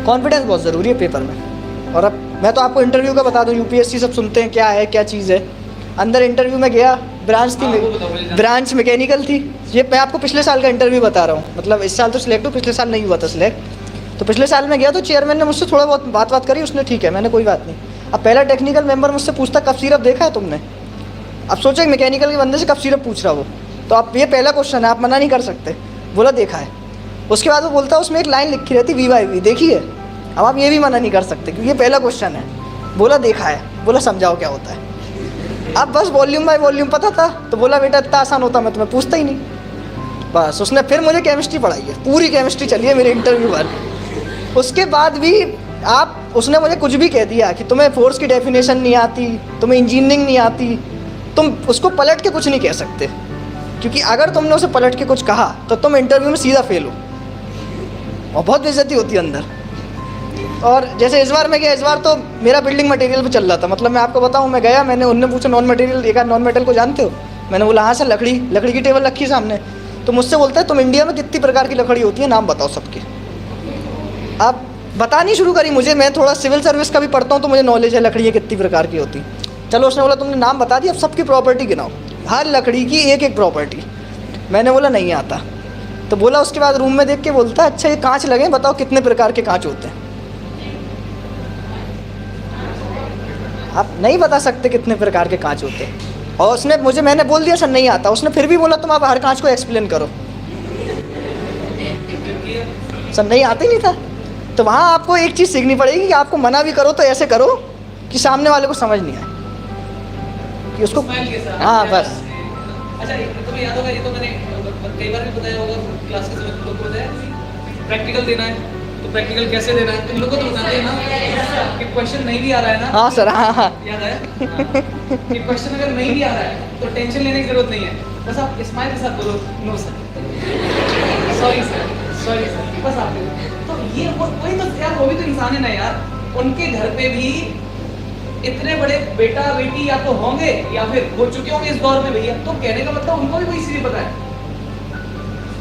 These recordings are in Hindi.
कॉन्फिडेंस बहुत ज़रूरी है पेपर में। और अब मैं तो आपको इंटरव्यू का बता दूं, यूपीएससी सब सुनते हैं क्या है क्या चीज़ है। अंदर इंटरव्यू में गया, ब्रांच थी, ब्रांच मैकेनिकल थी। ये मैं आपको पिछले साल का इंटरव्यू बता रहा हूँ, मतलब इस साल तो सिलेक्ट हूँ, पिछले साल नहीं हुआ था सिलेक्ट। तो पिछले साल में गया तो चेयरमैन ने मुझसे थोड़ा बहुत बात करी, उसने ठीक है, मैंने कोई बात नहीं। अब पहला टेक्निकल मेंबर मुझसे पूछता कप सिरप देखा है तुमने। अब सोचो एक मैकेनिकल के बंदे से कप सिरप पूछ रहा वो, तो आप ये पहला क्वेश्चन है, आप मना नहीं कर सकते। बोला देखा है। उसके बाद वो बोलता है उसमें एक लाइन लिखी रहती V/V, देखी है। अब आप ये भी मना नहीं कर सकते क्योंकि ये पहला क्वेश्चन है। बोला देखा है। बोला समझाओ क्या होता है। अब बस वॉल्यूम बाय वॉल्यूम पता था, तो बोला बेटा इतना आसान होता मैं तुम्हें पूछता ही नहीं। बस उसने फिर मुझे केमिस्ट्री पढ़ाई है, पूरी केमिस्ट्री चली है मेरे इंटरव्यू पर। उसके बाद भी उसने मुझे कुछ भी कह दिया कि तुम्हें फोर्स की डेफिनेशन नहीं आती, तुम्हें इंजीनियरिंग नहीं आती, तुम उसको पलट के कुछ नहीं कह सकते, क्योंकि अगर तुमने उसे पलट के कुछ कहा तो तुम इंटरव्यू में सीधा फेल हो और बहुत बेइज्जती होती है अंदर। और जैसे इस बार मैं गया, इस बार तो मेरा बिल्डिंग मटेरियल पे चल रहा था। मतलब मैं आपको बताऊं, मैं गया, मैंने उनने पूछा नॉन मटेरियल, एक नॉन मेटल को जानते हो? मैंने बोला हाँ सर, लकड़ी की टेबल रखी सामने। तो मुझसे बोलता है तुम इंडिया में कितनी प्रकार की लकड़ी होती है, नाम बताओ सबके। अब बतानी शुरू करी मुझे, मैं थोड़ा सिविल सर्विस का भी पढ़ता हूँ तो मुझे नॉलेज है लकड़ियाँ कितनी प्रकार की होती। चलो उसने बोला तुमने नाम बता दिया, अब सबकी प्रॉपर्टी गिनाओ, हर लकड़ी की एक एक प्रॉपर्टी। मैंने बोला नहीं आता। तो बोला उसके बाद रूम में देख के बोलता अच्छा ये कांच लगे, बताओ कितने प्रकार के कांच होते हैं। आप नहीं बता सकते कितने प्रकार के कांच होते हैं। और उसने मैंने बोल दिया सर नहीं आता। उसने फिर भी बोला तुम आप हर कांच को एक्सप्लेन करो। सर नहीं आता ही नहीं था। तो वहाँ आपको एक चीज़ सीखनी पड़ेगी कि आपको मना भी करो तो ऐसे करो कि सामने वाले को समझ नहीं आए कि उसको। हाँ बस। अच्छा तुम्हें याद होगा, ये तो मैंने कई बार भी बताया होगा क्लास के समय तुम लोग को बताया, प्रैक्टिकल देना है तो प्रैक्टिकल कैसे देना है तुम लोग को तो बताते हैं ना कि क्वेश्चन नहीं भी आ रहा है ना। हाँ सर, हाँ याद है कि क्वेश्चन अगर नहीं भी आ रहा है तो टेंशन लेने की जरूरत नहीं है, बस आप स्माइल के साथ बोलो नो सर, सॉरी सर, बस आप तो ये वही तो यार, वो भी तो इंसान है ना यार। उनके घर पे भी इतने बड़े बेटा बेटी या तो होंगे या फिर हो चुके होंगे इस दौर में भैया, तो कहने का मतलब उनको भी वही चीजें पता है।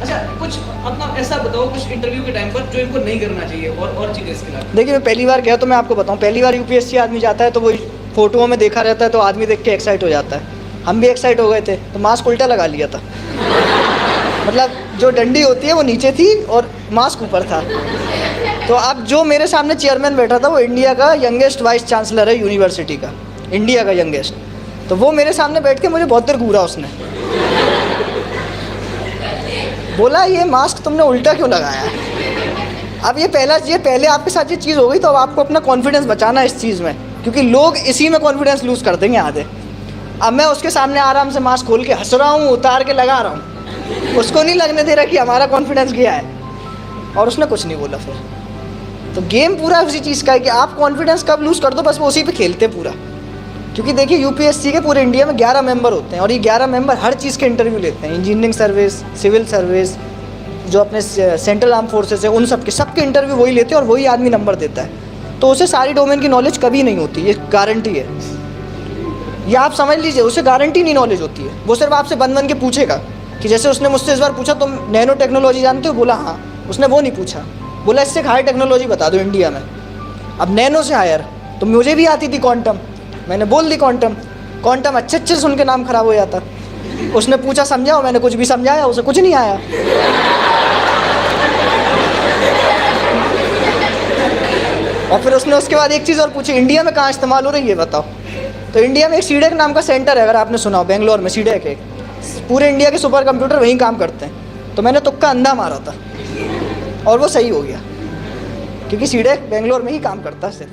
अच्छा कुछ अपना ऐसा बताओ कुछ इंटरव्यू के टाइम पर जो इनको नहीं करना चाहिए और चीजें इसके अलावा। देखिए मैं पहली बार गया तो मैं आपको बताऊं, पहली बार यूपीएससी आदमी जाता है तो वो फोटोओं में देखा रहता है तो आदमी देख के एक्साइट हो जाता है। हम भी एक्साइट हो गए थे तो मास्क उल्टा लगा लिया था। मतलब जो डंडी होती है वो नीचे थी और मास्क ऊपर था। तो अब जो मेरे सामने चेयरमैन बैठा था वो इंडिया का यंगेस्ट वाइस चांसलर है यूनिवर्सिटी का, इंडिया का यंगेस्ट। तो वो मेरे सामने बैठ के मुझे बहुत देर घूरा उसने। बोला ये मास्क तुमने उल्टा क्यों लगाया है। अब ये पहले आपके साथ ये चीज़ हो गई तो अब आपको अपना कॉन्फिडेंस बचाना है इस चीज़ में, क्योंकि लोग इसी में कॉन्फिडेंस लूज़ कर देंगे आधे। अब मैं उसके सामने आराम से मास्क खोल के हंस रहा हूँ, उतार के लगा रहा हूँ, उसको नहीं लगने दे रहा कि हमारा कॉन्फिडेंस गया है, और उसने कुछ नहीं बोला। फिर तो गेम पूरा उसी चीज़ का है कि आप कॉन्फिडेंस कब लूज़ कर दो, बस वो उसी पे खेलते पूरा। क्योंकि देखिए यूपीएससी के पूरे इंडिया में 11 मेंबर होते हैं और ये 11 मेंबर हर चीज़ के इंटरव्यू लेते हैं, इंजीनियरिंग सर्विस, सिविल सर्विस, जो अपने सेंट्रल आर्म फोर्सेस है उन सबके इंटरव्यू वही लेते हैं और वही आदमी नंबर देता है। तो उसे सारी डोमेन की नॉलेज कभी नहीं होती, ये गारंटी है। या आप समझ लीजिए उसे गारंटी नहीं नॉलेज होती है, वो सिर्फ आपसे बन के पूछेगा। कि जैसे उसने मुझसे इस बार पूछा तुम नैनो टेक्नोलॉजी जानते हो, बोला हाँ। उसने वो नहीं पूछा, बोला इससे हायर टेक्नोलॉजी बता दो इंडिया में। अब नैनो से हायर तो मुझे भी आती थी क्वांटम, मैंने बोल दी क्वांटम अच्छे सुन के नाम खराब हो जाता। उसने पूछा समझाओ, मैंने कुछ भी समझाया, उसे कुछ नहीं आया। और फिर उसने उसके बाद एक चीज़ और पूछी, इंडिया में कहाँ इस्तेमाल हो रही है ये बताओ। तो इंडिया में एक सीडेक नाम का सेंटर है, अगर आपने सुना हो, बेंगलोर में सीडेक है। पूरे इंडिया के सुपर कंप्यूटर वहीं काम करते हैं। तो मैंने तुक्का अंधा मारा था और वो सही हो गया, क्योंकि सीडेक बेंगलोर में ही काम करता है सिर्फ।